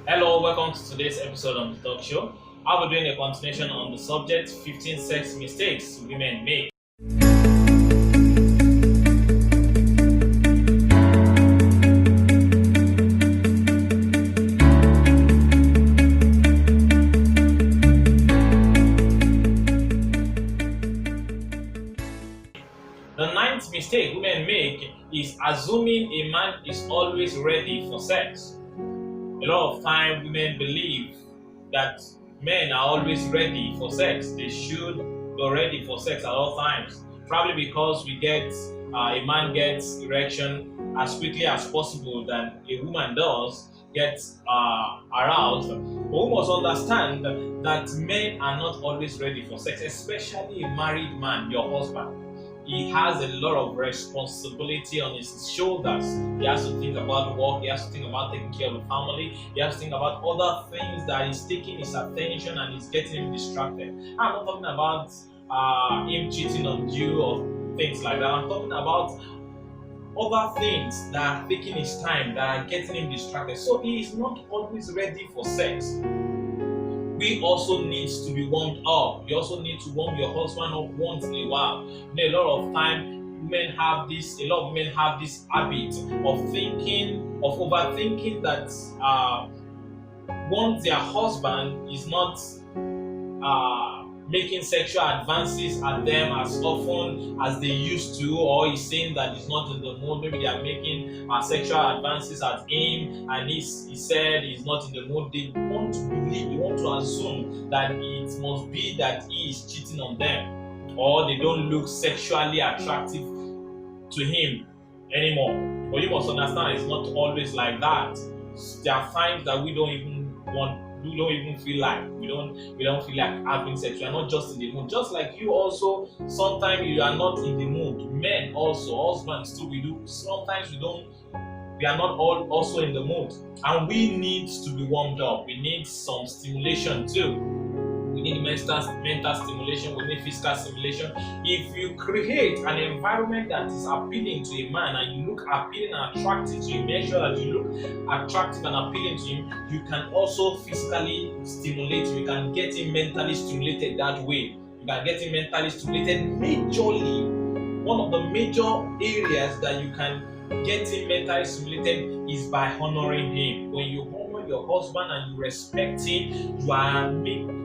Hello, welcome to today's episode on the talk show. I'll be doing a continuation on the subject 15 sex mistakes women make. The ninth mistake women make is assuming a man is always ready for sex. A lot of time women believe that men are always ready for sex. They should be ready for sex at all times. Probably because a man gets erection as quickly as possible than a woman does get aroused. But we must understand that men are not always ready for sex, especially a married man, your husband. He has a lot of responsibility on his shoulders. He has to think about work, he has to think about taking care of the family, he has to think about other things that is taking his attention and is getting him distracted. I'm not talking about him cheating on you or things like that. I'm talking about other things that are taking his time, that are getting him distracted. So he is not always ready for sex. We also need to be warmed up. You also need to warm your husband up once in a while. A lot of time a lot of women have this habit of overthinking that once their husband is not making sexual advances at them as often as they used to, or he's saying that he's not in the mood. Maybe they are making sexual advances at him and he said he's not in the mood. They want to believe, they want to assume that it must be that he is cheating on them, or they don't look sexually attractive to him anymore. But you must understand it's not always like that. There are times that we don't even feel like we don't feel like having sex. We are not just in the mood. Just like you also, sometimes you are not in the mood. Men also, husbands too, we do. Sometimes we are not all also in the mood. And we need to be warmed up. We need some stimulation too. We need mental stimulation, we need physical stimulation. If you create an environment that is appealing to a man and you look appealing and attractive to him, make sure that you look attractive and appealing to him, you can also physically stimulate him. You can get him mentally stimulated that way. You can get him mentally stimulated majorly. One of the major areas that you can get him mentally stimulated is by honoring him. When you honor your husband and you respect him,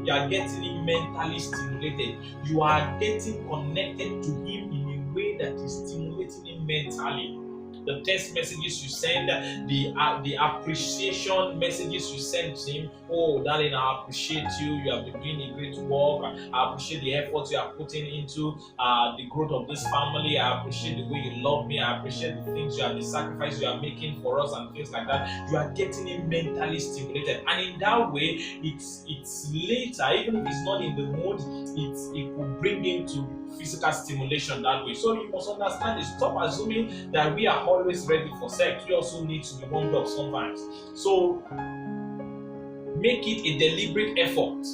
you are getting him mentally stimulated. You are getting connected to him in a way that is stimulating him mentally. The text messages you send, the appreciation messages you send to him. Oh, darling, I appreciate you. You have been doing a great work. I appreciate the effort you are putting into the growth of this family. I appreciate the way you love me. I appreciate the things the sacrifice you are making for us and things like that. You are getting him mentally stimulated, and in that way, it's later, even if he's not in the mood, it will bring him to physical stimulation that way. So you must understand this. Stop assuming that we are always ready for sex. We also need to be warmed up sometimes. So make it a deliberate effort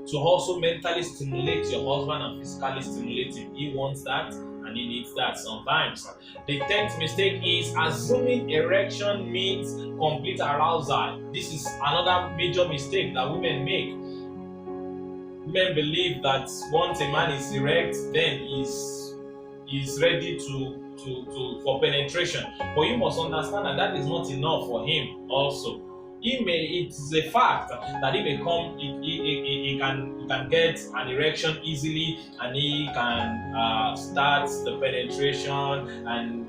to also mentally stimulate your husband and physically stimulate him. He wants that and he needs that sometimes. The 10th mistake is assuming erection means complete arousal. This is another major mistake that women make. Women believe that once a man is erect, then he's ready for penetration. But you must understand that is not enough for him also. It's a fact that he can get an erection easily, and he can start the penetration and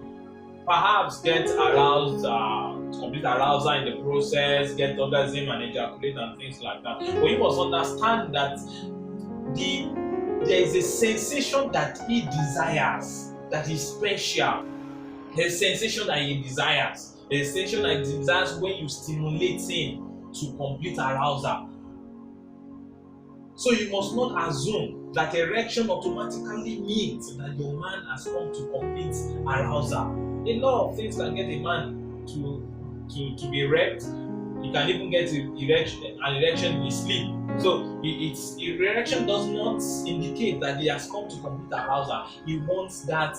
perhaps get aroused, complete arousal in the process, get orgasm and ejaculate and things like that. But you must understand that there is a sensation that he desires that is special. There's a sensation that he desires. There's a sensation that he desires when you stimulate him to complete arousal. So you must not assume that erection automatically means that your man has come to complete arousal. A lot of things can get a man to be erect. He can even get an erection in his sleep. So erection does not indicate that he has come to complete arousal. He wants that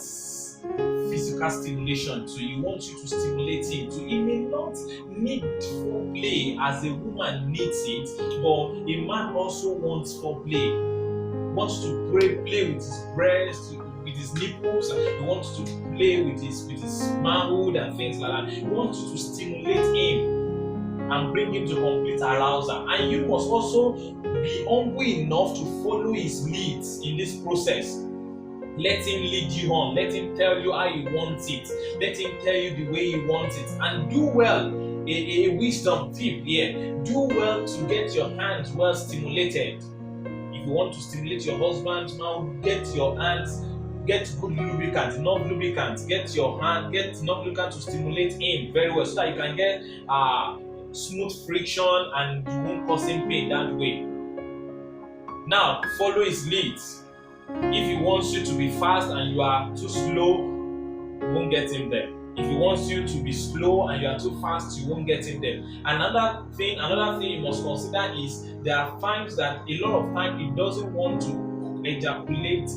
physical stimulation too. He wants you to stimulate him too. He may not need foreplay as a woman needs it, but a man also wants foreplay. He wants to play with his breast, with his nipples. He wants to play with his manhood and things like that. He wants you to stimulate him and bring him to complete arousal. And you must also be humble enough to follow his leads in this process. Let him lead you on. Let him tell you how he wants it. Let him tell you the way he wants it. And do well. A wisdom tip here. Do well to get your hands well stimulated. If you want to stimulate your husband, now get your hands, get good lubricant, enough lubricant. Get enough lubricant to stimulate him very well so that you can get smooth friction and you won't cause him pain that way. Now, follow his leads. If he wants you to be fast and you are too slow, you won't get him there. If he wants you to be slow and you are too fast, you won't get him there. Another thing you must consider is there are times that a lot of time he doesn't want to ejaculate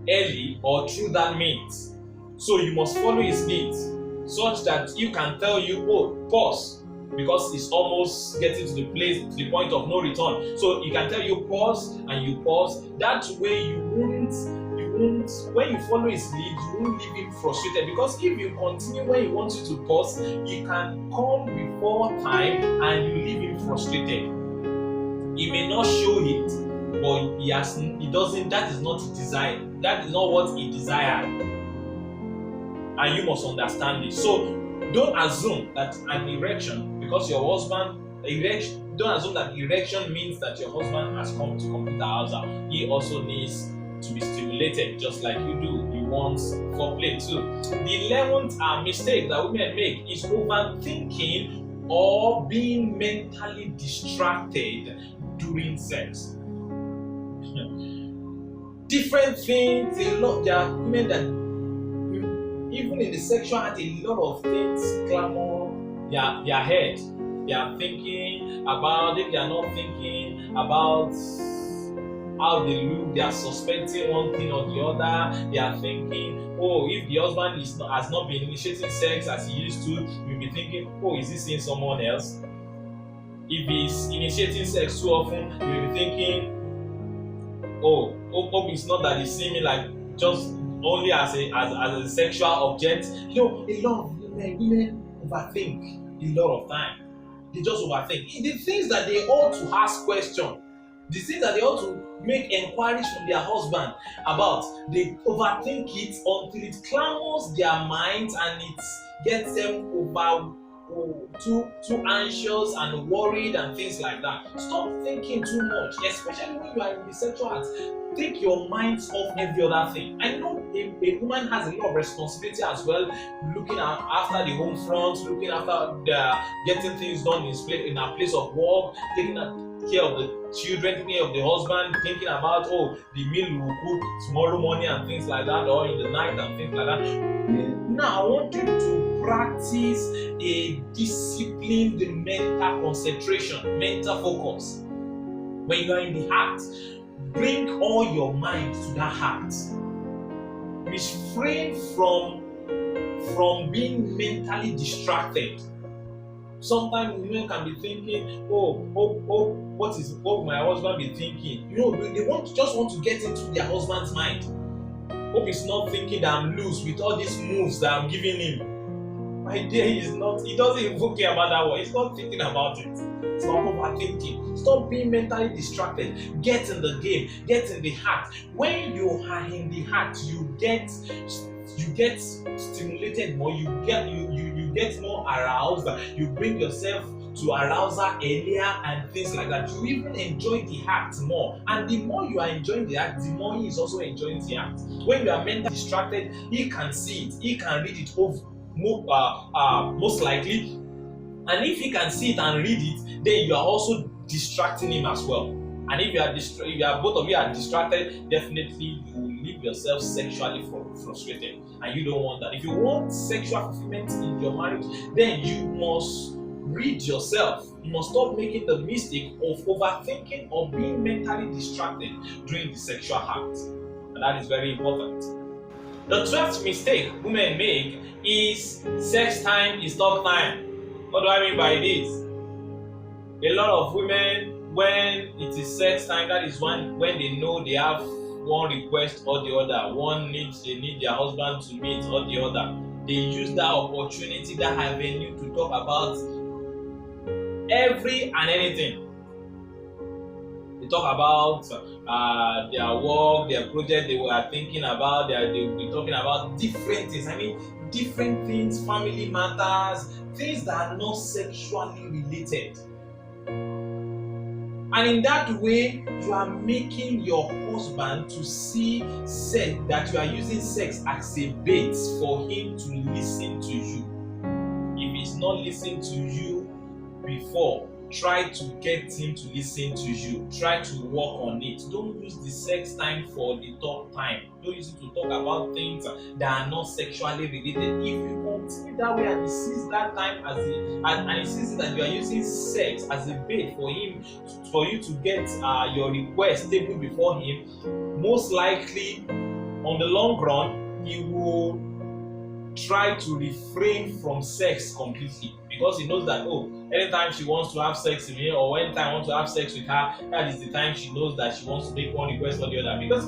early or through that means. So you must follow his leads such that you can tell you, oh, pause, because it's almost getting to the point of no return. So he can tell you pause and you pause. That way you won't, when you follow his lead, you won't leave him frustrated, because if you continue when he wants you to pause, you can come before time and you leave him frustrated. He may not show it, but that is not his desire. That is not what he desired. And you must understand it. So don't assume that an erection, because your husband don't assume that erection means that your husband has come to complete arousal. He also needs to be stimulated just like you do. He wants foreplay too. The 11th mistake that women make is overthinking or being mentally distracted during sex. Different things. There are women that even in the sexual act, a lot of things clamor their head. They are thinking about it. They are not thinking about how they look. They are suspecting one thing or the other. They are thinking, oh, if the husband has not been initiating sex as he used to, you'll be thinking, oh, is he seeing someone else? If he's initiating sex too often, you'll be thinking, oh, hope it's not that he's seeing me like just only as a sexual object. A lot of women overthink a lot of time. They just overthink. The things that they ought to ask questions, the things that they ought to make inquiries from their husband about, they overthink it until it clamors their minds and it gets them too anxious and worried and things like that. Stop thinking too much, especially when you are in the sexual act. Take your minds off every other thing. I know a woman has a lot of responsibility as well, looking after the home front, looking after getting things done in a place of work, taking care of the children, taking care of the husband, thinking about, the meal we will cook tomorrow morning and things like that, or in the night and things like that. Now I want you to practice a disciplined mental concentration, mental focus. When you are in the act, bring all your mind to that act. Refrain from being mentally distracted. Sometimes women can be thinking, what will my husband be thinking? They just want to get into their husband's mind. Hope he's not thinking that I'm loose with all these moves that I'm giving him. My dear, he doesn't even care about that one. He's not thinking about it. Stop overthinking. Stop being mentally distracted. Get in the game. Get in the act. When you are in the act, you get stimulated more. You get more aroused. You bring yourself to arousal earlier and things like that. You even enjoy the act more. And the more you are enjoying the act, the more he is also enjoying the act. When you are mentally distracted, he can see it. He can read it over. Most likely, and if he can see it and read it, then you are also distracting him as well. And if both of you are distracted, definitely you will leave yourself sexually frustrated, and you don't want that. If you want sexual fulfillment in your marriage, then you must read yourself. You must stop making the mistake of overthinking or being mentally distracted during the sexual act, and that is very important. The 12th mistake women make is sex time is talk time. What do I mean by this? A lot of women, when it is sex time, that is when they know they have one request or the other, they need their husband to meet or the other. They use that opportunity, that avenue to talk about every and anything. They talk about their work, their project they were thinking about. They'll be talking about different things. I mean, different things, family matters, things that are not sexually related. And in that way, you are making your husband to see that you are using sex as a bait for him to listen to you. If he's not listening to you before, try to get him to listen to you. Try to work on it. Don't use the sex time for the talk time. Don't use it to talk about things that are not sexually related. If you continue that way and he sees that time and he sees that you are using sex as a bait for you to get your request taken before him, most likely on the long run he will try to refrain from sex completely, because he knows that anytime she wants to have sex with me, or anytime I want to have sex with her, that is the time she knows that she wants to make one request or the other. Because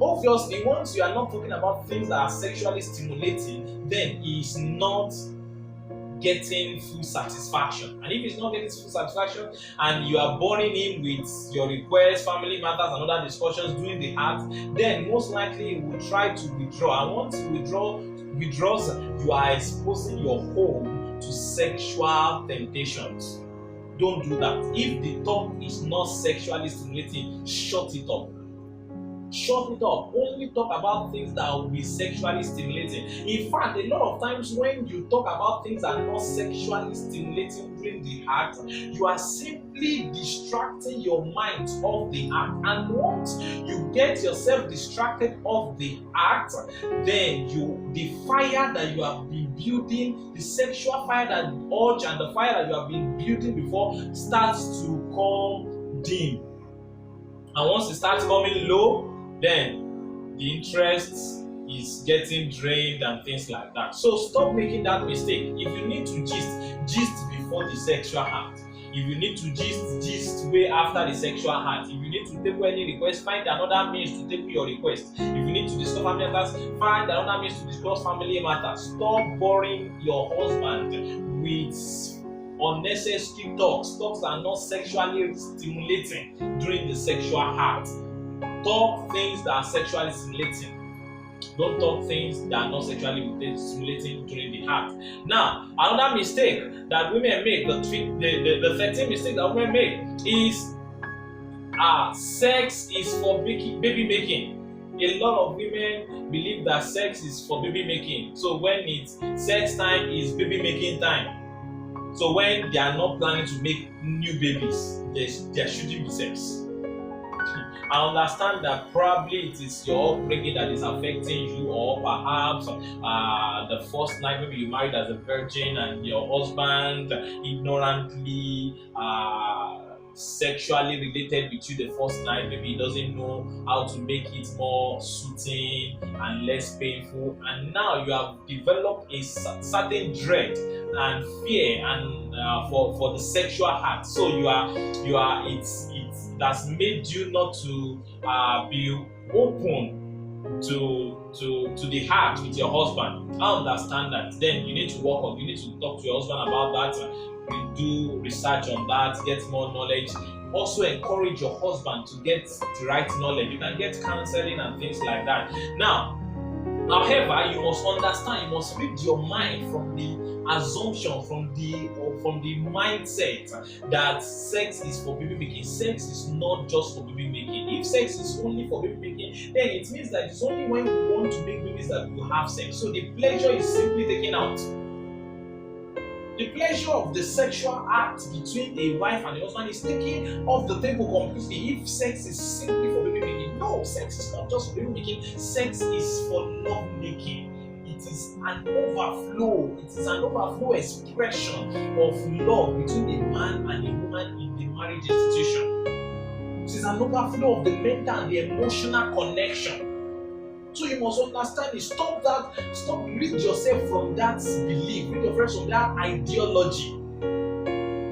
obviously, once you are not talking about things that are sexually stimulating, then he is not getting full satisfaction. And if he's not getting full satisfaction and you are boring him with your requests, family matters, and other discussions during the act, then most likely he will try to withdraw. And once he withdraws, you are exposing your home to sexual temptations. Don't do that. If the talk is not sexually stimulating, shut it up. Shut it up. Only talk about things that will be sexually stimulating. In fact, a lot of times when you talk about things that are not sexually stimulating during the act, you are simply distracting your mind off the act. And once you get yourself distracted off the act, then the fire that you have been building, the sexual fire, that urge and the fire that you have been building before starts to come dim. And once it starts coming low, then the interest is getting drained and things like that. So stop making that mistake. If you need to gist before the sexual act. If you need to gist way after the sexual act. If you need to take any request, find another means to take your request. If you need to discuss family matters, find another means to discuss family matters. Stop boring your husband with unnecessary talks that are not sexually stimulating during the sexual act. Talk things that are sexually stimulating. Don't talk things that are not sexually stimulating during the act. Now, another mistake that women make, the 13th mistake that women make is sex is for baby making. A lot of women believe that sex is for baby making. So when it's sex time, is baby making time. So when they are not planning to make new babies, there shouldn't be sex. I understand that probably it is your upbringing that is affecting you, or perhaps the first night maybe you married as a virgin and your husband ignorantly sexually related with you the first night. Maybe he doesn't know how to make it more soothing and less painful, and now you have developed a certain dread and fear and for the sexual act. So that's made you not to be open to the heart with your husband. I understand that. Then you need to work on. You need to talk to your husband about that. Do research on that. Get more knowledge. Also encourage your husband to get the right knowledge. You can get counseling and things like that. Now, however, you must understand. You must rid your mind from the assumption, from the mindset that sex is for baby making. Sex is not just for baby making. If sex is only for baby making, then it means that it's only when we want to make babies that we will have sex. So the pleasure is simply taken out. The pleasure of the sexual act between a wife and a husband is taken off the table completely if sex is simply for baby making. No, sex is not just for baby making. Sex is for love making. It is an overflow. It is an overflow expression of love between a man and a woman in the marriage institution. It is an overflow of the mental and the emotional connection. So you must understand it. Stop that. Stop. Rid yourself from that belief. Rid yourself from that ideology.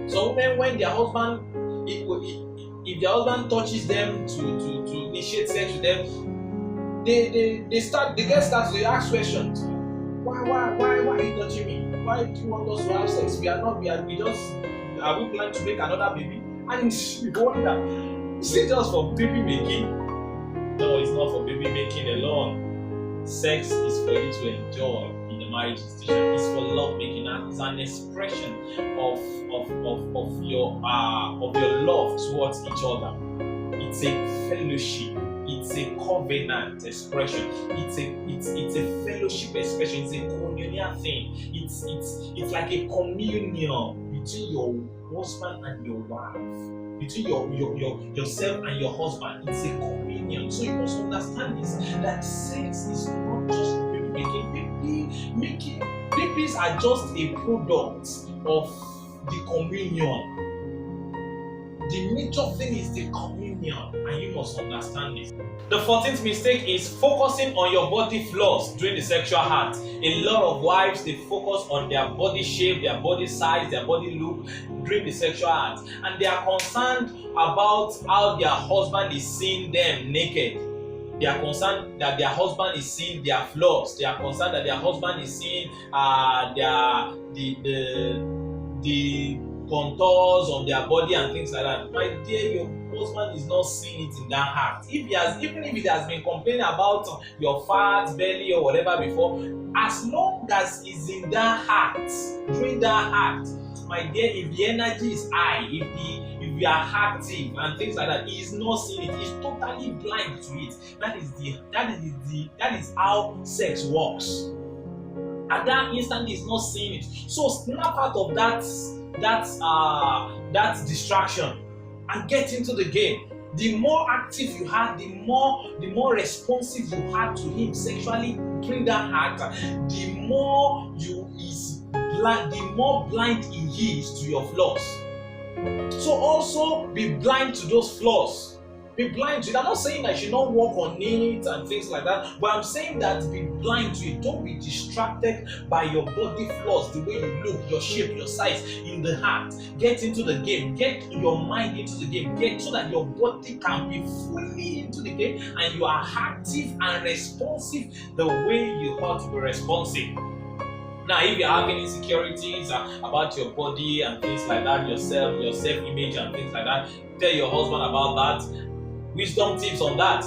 So women, when their husband, if their husband touches them to initiate sex with them, they get start to ask questions. Why are you touching me? Why do you want us to have sex? Are we planning to make another baby? And you wonder, is it just for baby making? No, it's not for baby making alone. Sex is for you to enjoy in the marriage institution. It's for love making, and it's an expression of your love towards each other. It's a fellowship. It's a covenant expression. It's a fellowship expression. It's a communal thing. It's like a communion between your husband and your wife, between yourself and your husband. It's a communion. So you must understand this, that sex is not just baby making. Babies are just a product of the communion. The major thing is the communion, and you must understand this. The 14th mistake is focusing on your body flaws during the sexual act. A lot of wives, they focus on their body shape, their body size, their body look during the sexual act, and they are concerned about how their husband is seeing them naked. They are concerned that their husband is seeing their flaws. They are concerned that their husband is seeing the contours of their body and things like that. My dear, your husband is not seeing it in that act. Even if he has been complaining about your fat belly or whatever before, as long as he's in that act, during that act, my dear, if the energy is high, if you are active and things like that, he is not seeing it. He's totally blind to it. That is how sex works. At that instant, he's not seeing it. So snap out of that distraction and get into the game. The more active you are, the more responsive you are to him sexually during that act, the more blind he is to your flaws. So also be blind to those flaws. Be blind to it. I'm not saying that you should not work on it and things like that, but I'm saying that be blind to it. Don't be distracted by your body flaws, the way you look, your shape, your size in the act. Get into the game. Get your mind into the game. Get so that your body can be fully into the game and you are active and responsive the way you ought to be responsive. Now, if you're having insecurities about your body and things like that, your self-image and things like that, tell your husband about that. Wisdom tips on that.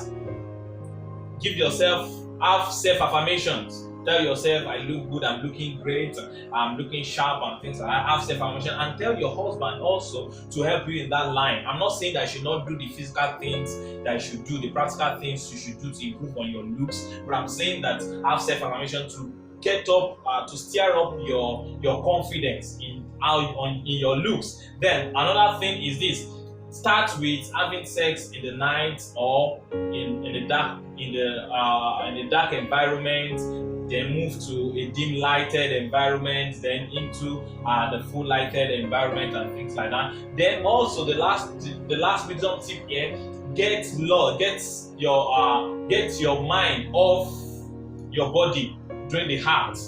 Have self-affirmations. Tell yourself, I look good, I'm looking great, I'm looking sharp and things like that. Have self-affirmation, and tell your husband also to help you in that line. I'm not saying that you should not do the physical things that you should do, the practical things you should do to improve on your looks, but I'm saying that have self-affirmation to get up, to stir up your confidence in your looks. Then another thing is this: start with having sex in the night or in the dark environment, then move to a dim lighted environment, then into the full lighted environment and things like that. Then also the last wisdom tip here: get your mind off your body during the act.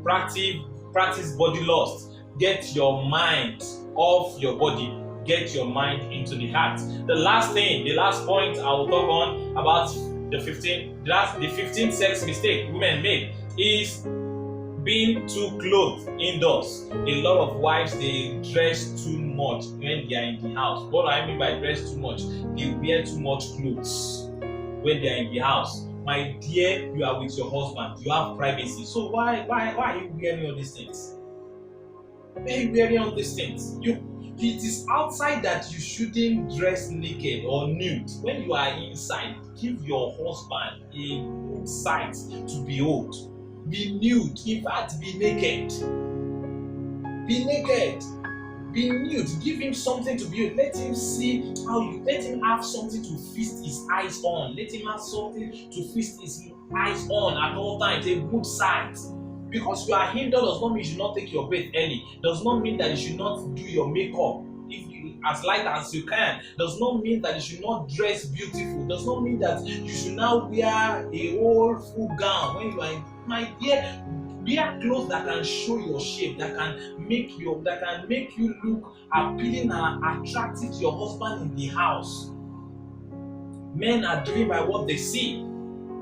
Practice body lust. Get your mind off your body. Get your mind into the act. The last point I will talk on about the 15th sex mistake women make is being too clothed indoors. A lot of wives, they dress too much when they are in the house. What I mean by dress too much, they wear too much clothes when they are in the house. My dear, you are with your husband, you have privacy. So why are you wearing all these things? Why are you wearing all these things? It is outside that you shouldn't dress naked or nude. When you are inside, give your husband a good sight to behold. Be nude, in fact, be naked. Be naked. Be nude. Give him something to behold. Let him see let him have something to feast his eyes on. Let him have something to feast his eyes on at all times. A good sight. Because you are hindered does not mean you should not take your bath early. Does not mean that you should not do your makeup. If as light as you can. Does not mean that you should not dress beautiful. Does not mean that you should now wear a whole full gown when you are in. My dear, wear clothes that can show your shape, that can make you look appealing and attractive to your husband in the house. Men are driven by what they see.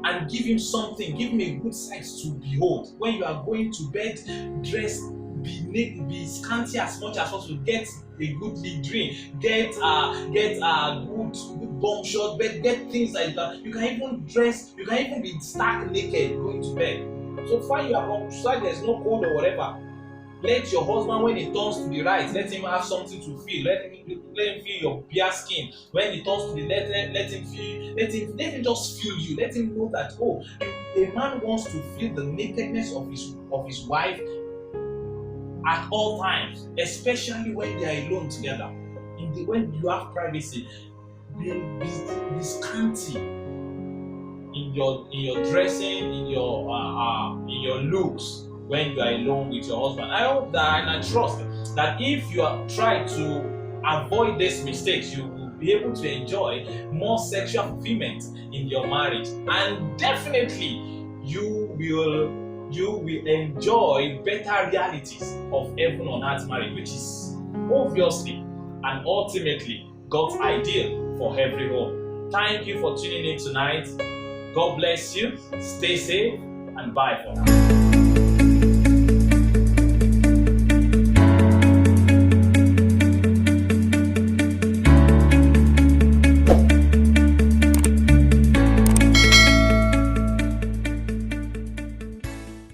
And give him something, give him a good sight to behold. When you are going to bed, dress, be scanty as much as possible. Get a good drink, get good bum shot, get things like that. You can even dress, you can even be stark naked going to bed. So far you are on side, there's no cold or whatever. Let your husband, when he turns to the right, let him have something to feel. Let him feel your bare skin. When he turns to the left, let him just feel you. Let him know that, oh, a man wants to feel the nakedness of his wife at all times, especially when they are alone together. When you have privacy, be scanty in your dressing, in your looks. When you are alone with your husband, I hope that and I trust that if you are trying to avoid these mistakes, you will be able to enjoy more sexual fulfillment in your marriage, and definitely you will enjoy better realities of heaven on earth marriage, which is obviously and ultimately God's ideal for every home. Thank you for tuning in tonight. God bless you. Stay safe and bye for now.